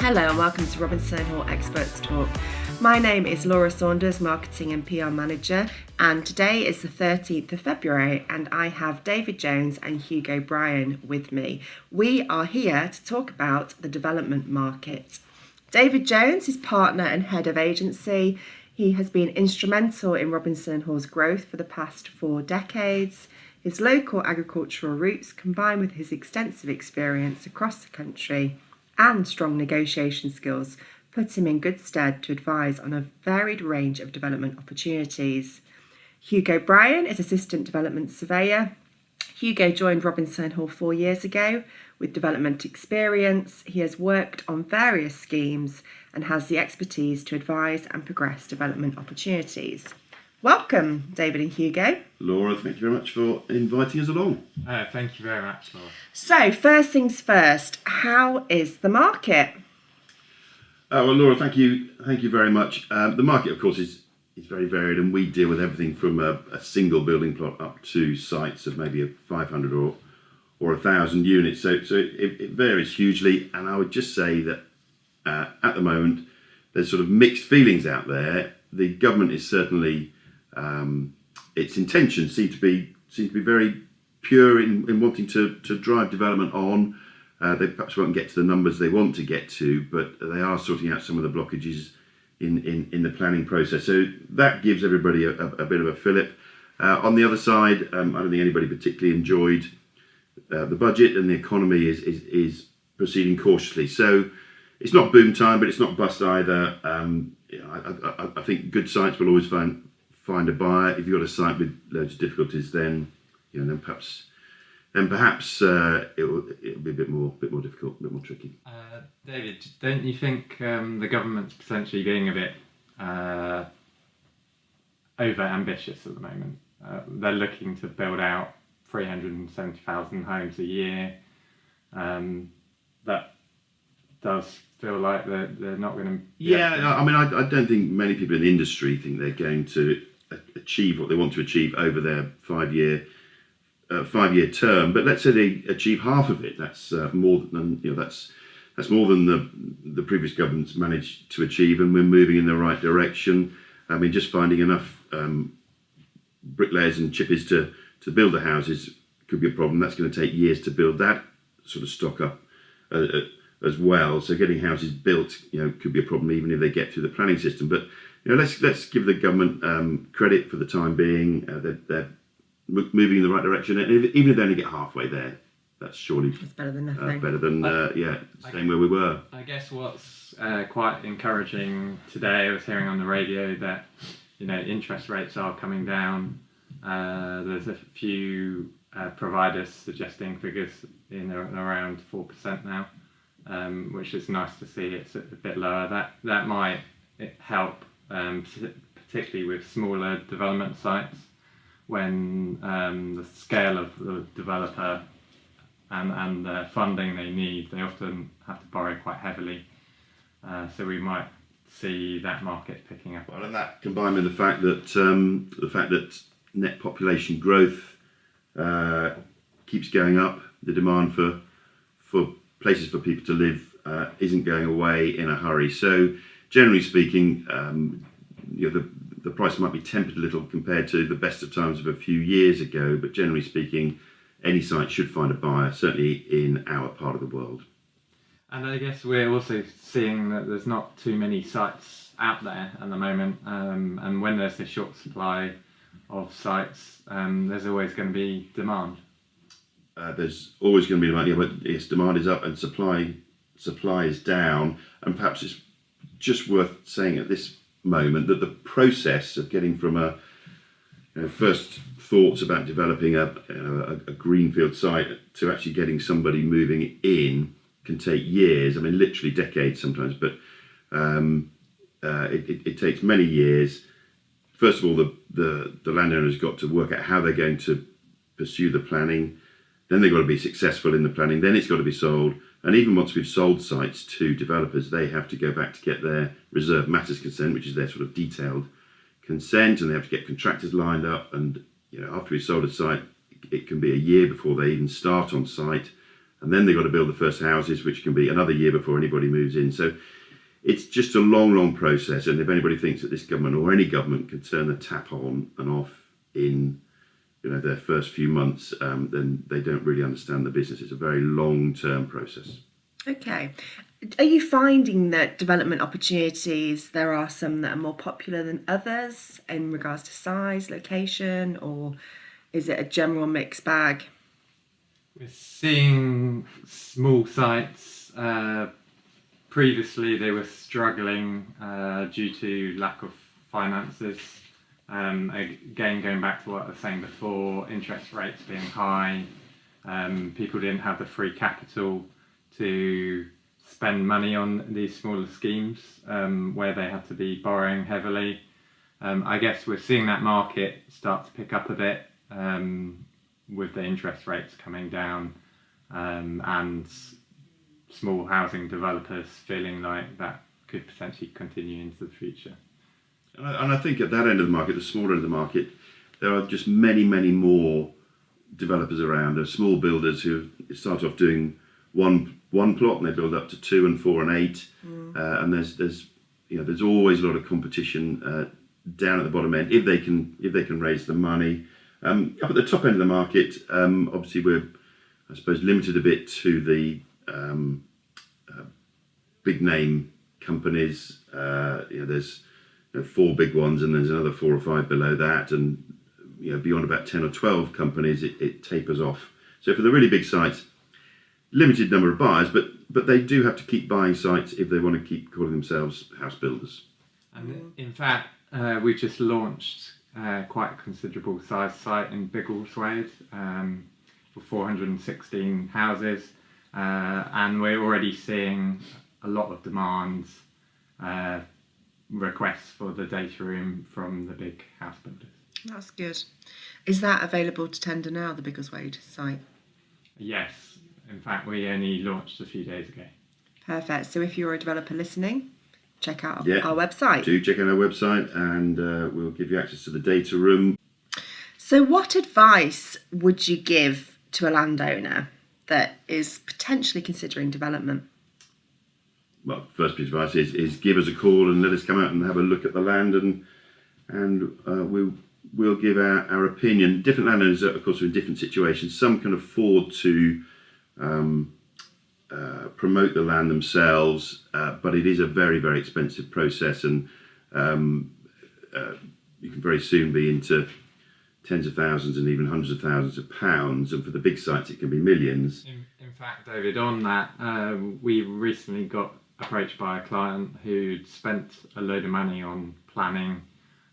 Hello and welcome to Robinson Hall Experts Talk. My name is Laura Saunders, Marketing and PR Manager, and today is the 13th of February and I have David Jones and Hugo Bryan with me. We are here to talk about the development market. David Jones is partner and head of agency. He has been instrumental in Robinson Hall's growth for the past 4 decades. His local agricultural roots, combined with his extensive experience across the country and strong negotiation skills, put him in good stead to advise on a varied range of development opportunities. Hugo Bryan is Assistant Development Surveyor. Hugo joined Robinson Hall 4 years ago with development experience. He has worked on various schemes and has the expertise to advise and progress development opportunities. Welcome, David and Hugo. Laura, thank you very much for inviting us along. Thank you very much, Laura. So, first things first, how is the market? Well, Laura, thank you very much. The market, of course, is very varied, and we deal with everything from a single building plot up to sites of maybe 500 or 1,000 units. So it varies hugely, and I would just say that at the moment there's sort of mixed feelings out there. The government is certainly its intentions seem to be very pure in wanting to drive development on. They perhaps won't get to the numbers they want to get to, but they are sorting out some of the blockages in the planning process. So that gives everybody a bit of a fillip. On the other side, I don't think anybody particularly enjoyed the budget, and the economy is proceeding cautiously. So it's not boom time, but it's not bust either. I think good sites will always find a buyer. If you've got a site with loads of difficulties, then perhaps it'll be a bit more difficult, a bit more tricky. David, don't you think the government's potentially being a bit over ambitious at the moment? They're looking to build out 370,000 homes a year. That does feel like they're not going to... Yeah, I mean, I don't think many people in the industry think they're going to achieve what they want to achieve over their 5-year term. But let's say they achieve half of it. That's more than that's more than the previous governments managed to achieve, and we're moving in the right direction. I mean, just finding enough bricklayers and chippies to build the houses could be a problem. That's going to take years to build that sort of stock up as well. So getting houses built, could be a problem even if they get through the planning system. But let's give the government credit for the time being. They're moving in the right direction, and even if they only get halfway there, that's surely better than nothing. Better than staying where we were. I guess what's quite encouraging today, I was hearing on the radio that interest rates are coming down. There's a few providers suggesting figures in around 4% now, which is nice to see. It's a bit lower. That might help, particularly with smaller development sites, when the scale of the developer and the funding they need, they often have to borrow quite heavily. So we might see that market picking up. Well, and that combined with the fact that net population growth keeps going up, the demand for places for people to live isn't going away in a hurry. So generally speaking, the price might be tempered a little compared to the best of times of a few years ago, but generally speaking, any site should find a buyer, certainly in our part of the world. And I guess we're also seeing that there's not too many sites out there at the moment, and when there's a short supply of sites, there's always going to be demand. There's always going to be demand, but yes, demand is up and supply is down, and perhaps it's just worth saying at this moment that the process of getting from first thoughts about developing a greenfield site to actually getting somebody moving in can take years. I mean, literally decades sometimes, but it takes many years. First of all, the landowner's got to work out how they're going to pursue the planning. Then they've got to be successful in the planning. Then it's got to be sold. And even once we've sold sites to developers, they have to go back to get their reserved matters consent, which is their sort of detailed consent, and they have to get contractors lined up. And after we've sold a site, it can be a year before they even start on site. and then they've got to build the first houses, which can be another year before anybody moves in. So it's just a long process. And if anybody thinks that this government or any government can turn the tap on and off in their first few months, then they don't really understand the business. It's a very long-term process. Okay. Are you finding that development opportunities, there are some that are more popular than others in regards to size, location, or is it a general mixed bag? We're seeing small sites. Previously, they were struggling due to lack of finances. Again, going back to what I was saying before, interest rates being high, people didn't have the free capital to spend money on these smaller schemes where they had to be borrowing heavily. I guess we're seeing that market start to pick up a bit with the interest rates coming down and small housing developers feeling like that could potentially continue into the future. And I think at that end of the market, the smaller end of the market, there are just many more developers around. There are small builders who start off doing one plot and they build up to 2 and 4 and 8. And there's always a lot of competition down at the bottom end if they can raise the money. Up at the top end of the market, obviously we're, I suppose, limited a bit to the big name companies. There's 4 big ones and there's another 4 or 5 below that, and beyond about 10 or 12 companies it tapers off. So for the really big sites, limited number of buyers, but they do have to keep buying sites if they want to keep calling themselves house builders. And in fact, we just launched quite a considerable size site in Biggleswade for 416 houses, and we're already seeing a lot of demands, requests for the data room from the big house builders. That's good. Is that available to tender now, the Biggleswade site? Yes, in fact we only launched a few days ago. Perfect. So if you're a developer listening, check out our Yeah, website. do check out our website and we'll give you access to the data room. So what advice would you give to a landowner that is potentially considering development? Well, first piece of advice is give us a call and let us come out and have a look at the land, and we'll give our opinion. Different landowners, of course, are in different situations. Some can afford to promote the land themselves, but it is a very expensive process, and you can very soon be into tens of thousands and even hundreds of thousands of pounds, and for the big sites it can be millions. In fact, David, on that, we recently got approached by a client who'd spent a load of money on planning,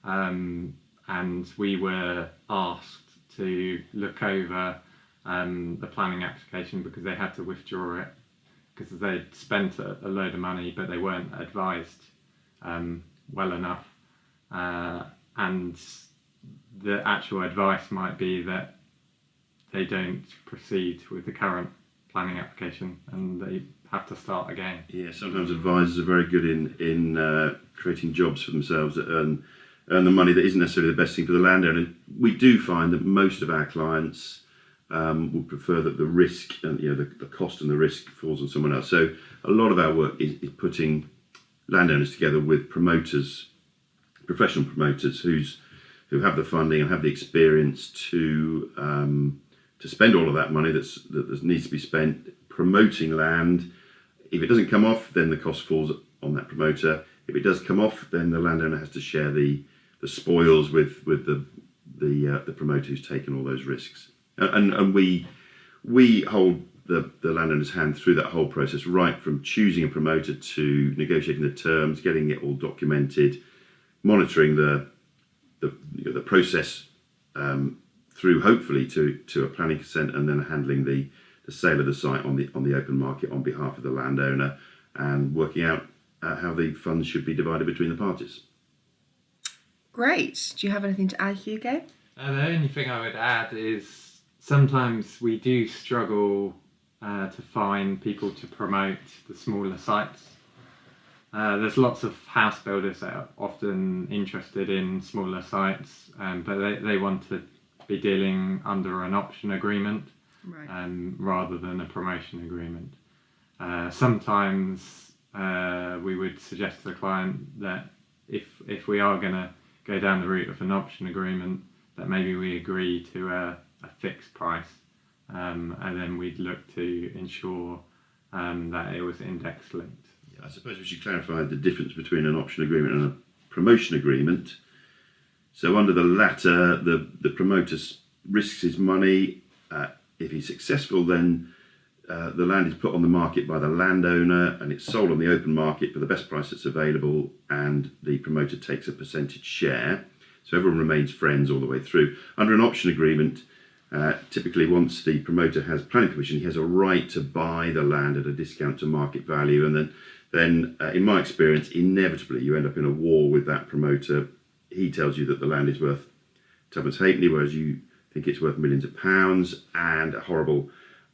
and we were asked to look over the planning application because they had to withdraw it because they'd spent a load of money but they weren't advised well enough, and the actual advice might be that they don't proceed with the current planning application and they have to start again. Yeah, sometimes advisors are very good in creating jobs for themselves that earn the money that isn't necessarily the best thing for the landowner. We do find that most of our clients would prefer that the risk and the cost and the risk falls on someone else. So a lot of our work is putting landowners together with promoters, professional promoters who have the funding and have the experience to spend all of that money that needs to be spent promoting land. If it doesn't come off, then the cost falls on that promoter. If it does come off, then the landowner has to share the spoils with the promoter who's taken all those risks. And we hold the landowner's hand through that whole process, right from choosing a promoter to negotiating the terms, getting it all documented, monitoring the process through hopefully to a planning consent, and then handling the sale of the site on the open market on behalf of the landowner, and working out how the funds should be divided between the parties. Great. Do you have anything to add, Hugo? The only thing I would add is sometimes we do struggle to find people to promote the smaller sites. There's lots of house builders that are often interested in smaller sites, but they want to be dealing under an option agreement. Right. rather than a promotion agreement. Sometimes we would suggest to the client that if we are going to go down the route of an option agreement, that maybe we agree to a fixed price, and then we'd look to ensure that it was index linked. I suppose we should clarify the difference between an option agreement and a promotion agreement. So under the latter, the promoter risks his money. If he's successful, then the land is put on the market by the landowner and it's sold on the open market for the best price that's available, and the promoter takes a percentage share. So everyone remains friends all the way through. Under an option agreement, typically once the promoter has planning permission, he has a right to buy the land at a discount to market value, and then in my experience, inevitably you end up in a war with that promoter. He tells you that the land is worth tuppence halfpenny, whereas you think it's worth millions of pounds, and a horrible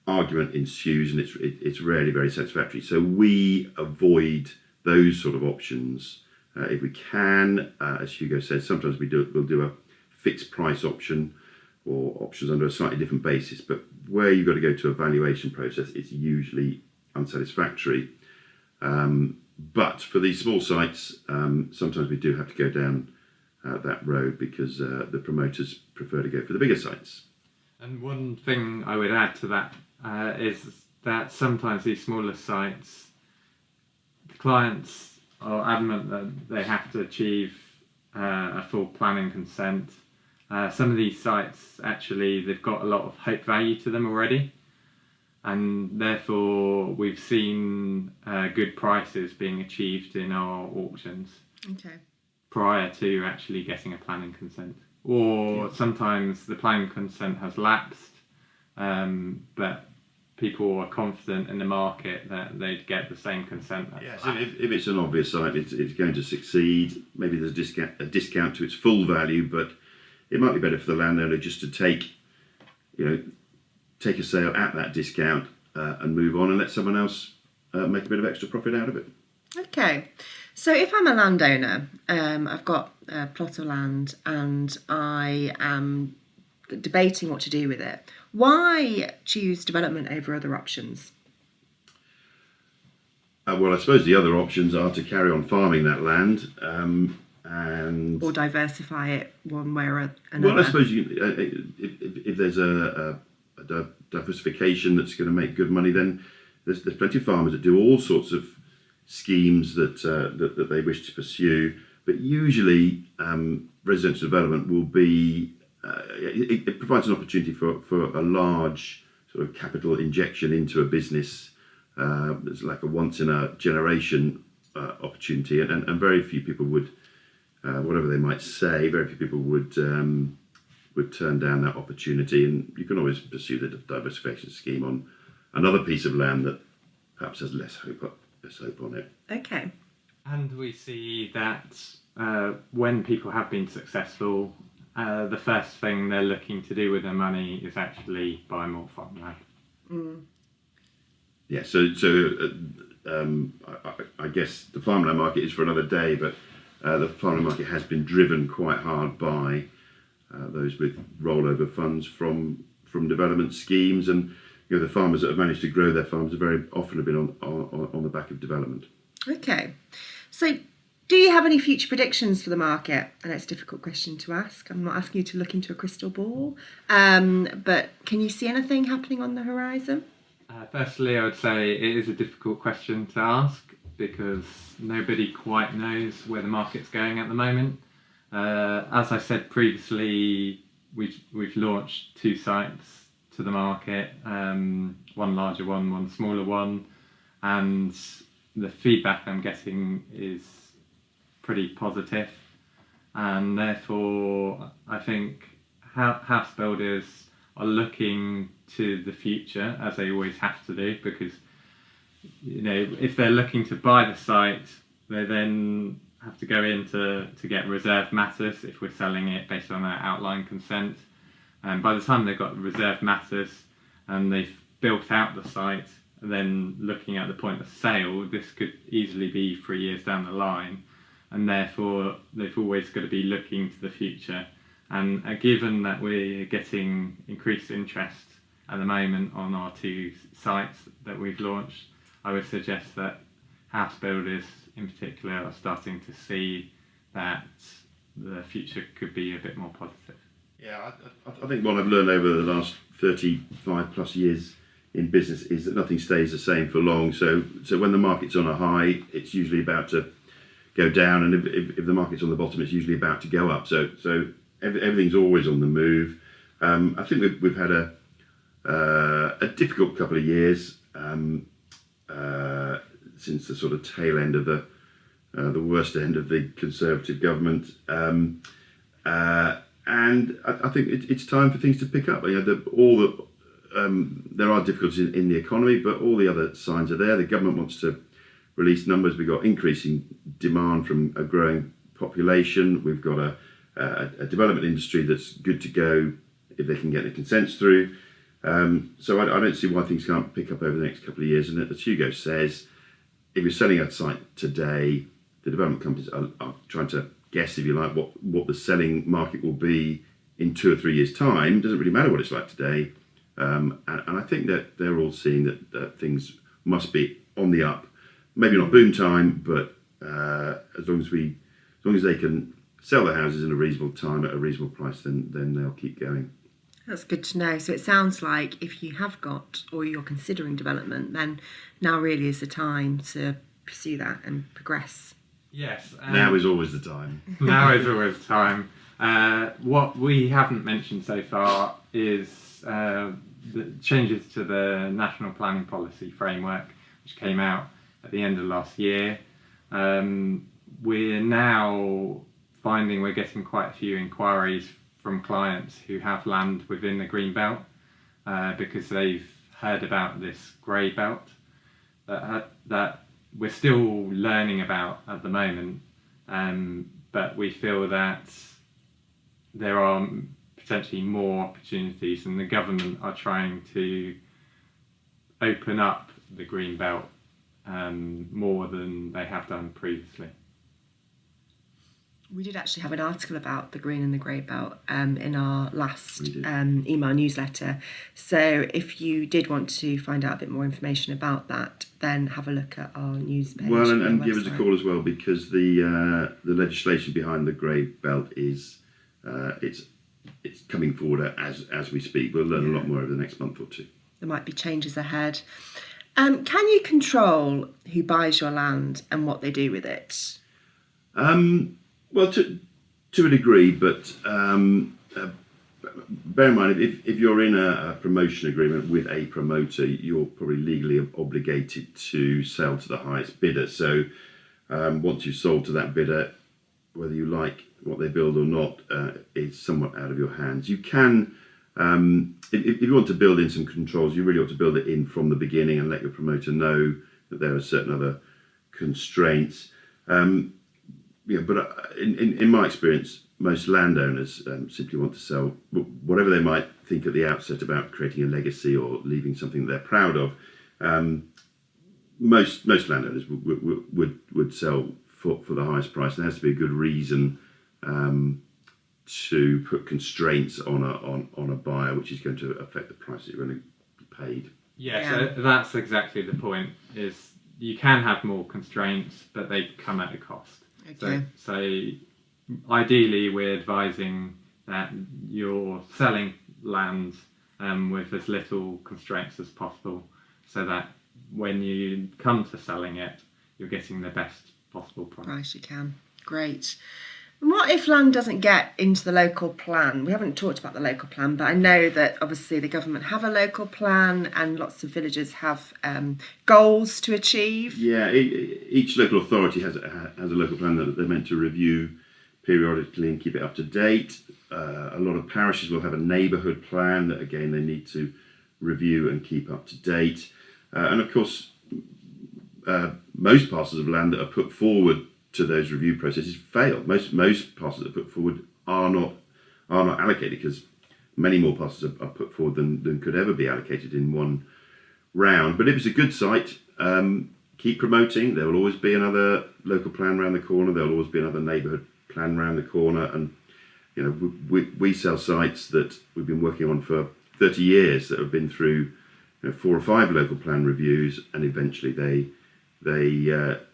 argument ensues, and it's rarely very satisfactory. So we avoid those sort of options if we can. As Hugo says, sometimes we'll do a fixed price option or options under a slightly different basis, but where you've got to go to a valuation process, it's usually unsatisfactory. But for these small sites, sometimes we do have to go down that road because the promoters prefer to go for the bigger sites. And one thing I would add to that is that sometimes these smaller sites, the clients are adamant that they have to achieve a full planning consent. Some of these sites, actually, they've got a lot of hope value to them already, and therefore we've seen good prices being achieved in our auctions prior to actually getting a planning consent. Or sometimes the planning consent has lapsed, but people are confident in the market that they'd get the same consent. So if it's an obvious site, it's going to succeed. Maybe there's a discount to its full value, but it might be better for the landowner just to take a sale at that discount and move on and let someone else make a bit of extra profit out of it. Okay. So if I'm a landowner, I've got a plot of land and I am debating what to do with it, why choose development over other options? Well, I suppose the other options are to carry on farming that land or diversify it one way or another. Well, I suppose if there's a diversification that's going to make good money, then there's plenty of farmers that do all sorts of schemes that they wish to pursue. But usually, residential development will be it provides an opportunity for a large sort of capital injection into a business. It's like a once in a generation opportunity, and very few people would. Whatever they might say, very few people would turn down that opportunity, and you can always pursue the diversification scheme on another piece of land that perhaps has less hope on it. Okay. And we see that when people have been successful, the first thing they're looking to do with their money is actually buy more farmland. Yeah, so I guess the farmland market is for another day, but the farmland market has been driven quite hard by those with rollover funds from development schemes, and the farmers that have managed to grow their farms have very often been on the back of development. Okay, so do you have any future predictions for the market? I know it's a difficult question to ask. I'm not asking you to look into a crystal ball, but can you see anything happening on the horizon? Firstly, I would say it is a difficult question to ask because nobody quite knows where the market's going at the moment. As I said previously, we've launched 2 sites to the market, one larger one smaller one, and the feedback I'm getting is pretty positive, and therefore I think house builders are looking to the future, as they always have to do, because if they're looking to buy the site, they then have to go in to get reserved matters if we're selling it based on our outline consent. And by the time they've got reserved matters and they've built out the site, and then looking at the point of sale, this could easily be 3 years down the line, and therefore they've always got to be looking to the future. And given that we're getting increased interest at the moment on our 2 sites that we've launched, I would suggest that house builders in particular are starting to see that the future could be a bit more positive. Yeah, I think what I've learned over the last 35 plus years in business is that nothing stays the same for long. So when the market's on a high, it's usually about to go down, and if the market's on the bottom, it's usually about to go up. So everything's always on the move. I think we've had a difficult couple of years since the sort of tail end of the worst end of the Conservative government. And I think it's time for things to pick up. There are difficulties in the economy, but all the other signs are there. The government wants to release numbers. We've got increasing demand from a growing population. We've got a development industry that's good to go if they can get the consents through. So I don't see why things can't pick up over the next couple of years. And as Hugo says, if you're selling a site today, the development companies are trying to guess, if you like, what the selling market will be in 2 or 3 years' time. It doesn't really matter what it's like today. And I think that they're all seeing that things must be on the up. Maybe not boom time, but as long as they can sell their houses in a reasonable time at a reasonable price, then they'll keep going. That's good to know. So it sounds like if you have got or you're considering development, then now really is the time to pursue that and progress. Yes. Now is always the time. Now is always the time. What we haven't mentioned so far is the changes to the National Planning Policy Framework, which came out at the end of last year. We're now finding we're getting quite a few inquiries from clients who have land within the green belt because they've heard about this grey belt that we're still learning about at the moment, but we feel that there are potentially more opportunities, and the government are trying to open up the green belt more than they have done previously. We did actually have an article about the green and the grey belt in our last email newsletter. So if you did want to find out a bit more information about that, then have a look at our news page. Well, and give us a call as well, because the legislation behind the grey belt is it's coming forward as we speak. We'll learn a lot more over the next month or two. There might be changes ahead. Can you control who buys your land and what they do with it? Well, to a degree, but bear in mind, if you're in a promotion agreement with a promoter, you're probably legally obligated to sell to the highest bidder. So once you've sold to that bidder, whether you like what they build or not, is somewhat out of your hands. You can, if you want to build in some controls, you really ought to build it in from the beginning and let your promoter know that there are certain other constraints. But in my experience, most landowners simply want to sell whatever they might think at the outset about creating a legacy or leaving something they're proud of. Most landowners would sell for the highest price. There has to be a good reason to put constraints on a buyer, which is going to affect the price that you're going to be paid. Yeah, so that's exactly the point. Is you can have more constraints, but they come at a cost. Okay. So ideally, we're advising that you're selling land with as little constraints as possible, so that when you come to selling it, you're getting the best possible price. You can. Great. And what if land doesn't get into the local plan? We haven't talked about the local plan, but I know that obviously the government have a local plan and lots of villages have goals to achieve. Yeah, each local authority has a local plan that they're meant to review periodically and keep it up to date. A lot of parishes will have a neighbourhood plan that, again, they need to review and keep up to date. And of course, most parcels of land that are put forward to those review processes fail. Most parcels that are put forward are not allocated, because many more parcels are put forward than could ever be allocated in one round. But if it's a good site, keep promoting. There will always be another local plan around the corner. There will always be another neighbourhood plan around the corner. And we sell sites that we've been working on for 30 years that have been through 4 or 5 local plan reviews, and eventually they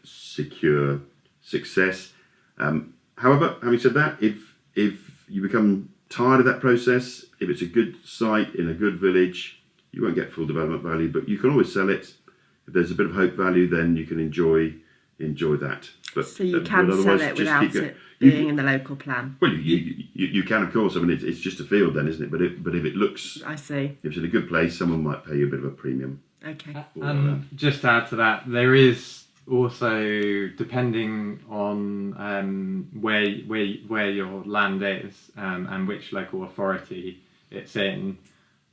secure success. However, having said that, if you become tired of that process, if it's a good site in a good village, you won't get full development value, but you can always sell it. If there's a bit of hope value, then you can enjoy that. But, So you can sell it without it being in the local plan. Well, you can, of course. I mean, it's just a field then, isn't it? But if it looks, I see. if it's in a good place, someone might pay you a bit of a premium. Okay. Just to add to that, there is also, depending on where your land is and which local authority it's in.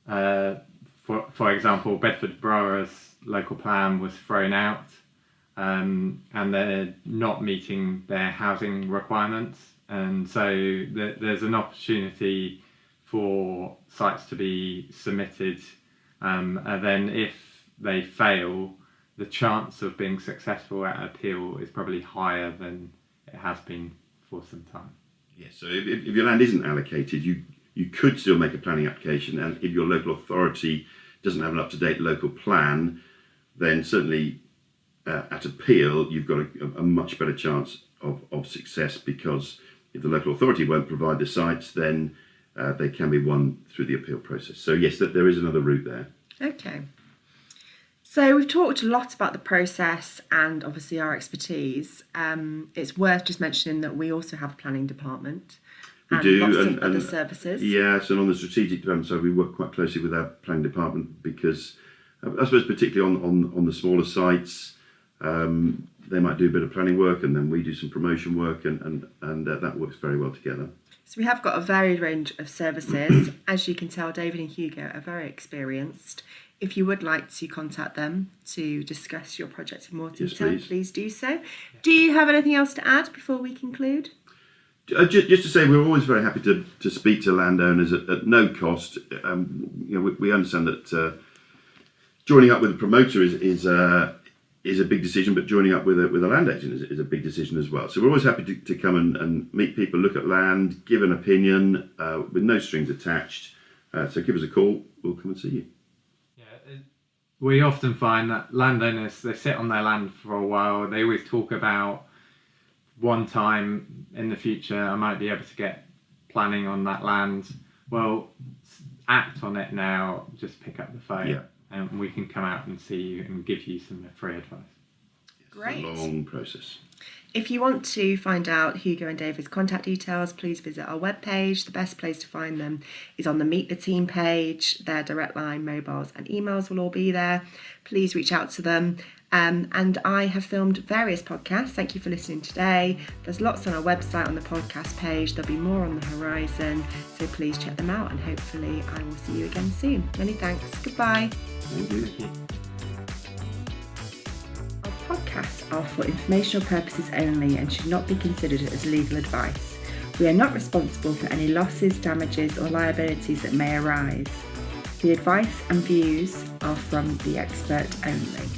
For example, Bedford Borough's local plan was thrown out, and they're not meeting their housing requirements, and so there's an opportunity for sites to be submitted, and then if they fail, the chance of being successful at appeal is probably higher than it has been for some time. Yes. So if your land isn't allocated, you could still make a planning application, and if your local authority doesn't have an up-to-date local plan, then certainly at appeal you've got a much better chance of success, because if the local authority won't provide the sites, then they can be won through the appeal process. So yes, there is another route there. Okay. So we've talked a lot about the process and obviously our expertise. It's worth just mentioning that we also have a planning department. We do, lots of other services. Yes, and on the strategic development side, we work quite closely with our planning department, because I suppose particularly on the smaller sites, they might do a bit of planning work, and then we do some promotion work, and that works very well together. So we have got a varied range of services. As you can tell, David and Hugo are very experienced. If you would like to contact them to discuss your project in more detail, yes, please do so. Do you have anything else to add before we conclude? Just to say, we're always very happy to speak to landowners at no cost. We understand that joining up with a promoter is a big decision, but joining up with a land agent is a big decision as well. So we're always happy to come and meet people, look at land, give an opinion with no strings attached. So give us a call, we'll come and see you. We often find that landowners, they sit on their land for a while. They always talk about, one time in the future I might be able to get planning on that land. Well, act on it now. Just pick up the phone, and we can come out and see you and give you some free advice. Great. It's a long process. If you want to find out Hugo and David's contact details, please visit our webpage. The best place to find them is on the Meet the Team page. Their direct line, mobiles and emails will all be there. Please reach out to them. And I have filmed various podcasts. Thank you for listening today. There's lots on our website on the podcast page. There'll be more on the horizon. So please check them out, and hopefully I will see you again soon. Many thanks. Goodbye. Thank you. Our podcasts are for informational purposes only and should not be considered as legal advice. We are not responsible for any losses, damages or liabilities that may arise. The advice and views are from the expert only.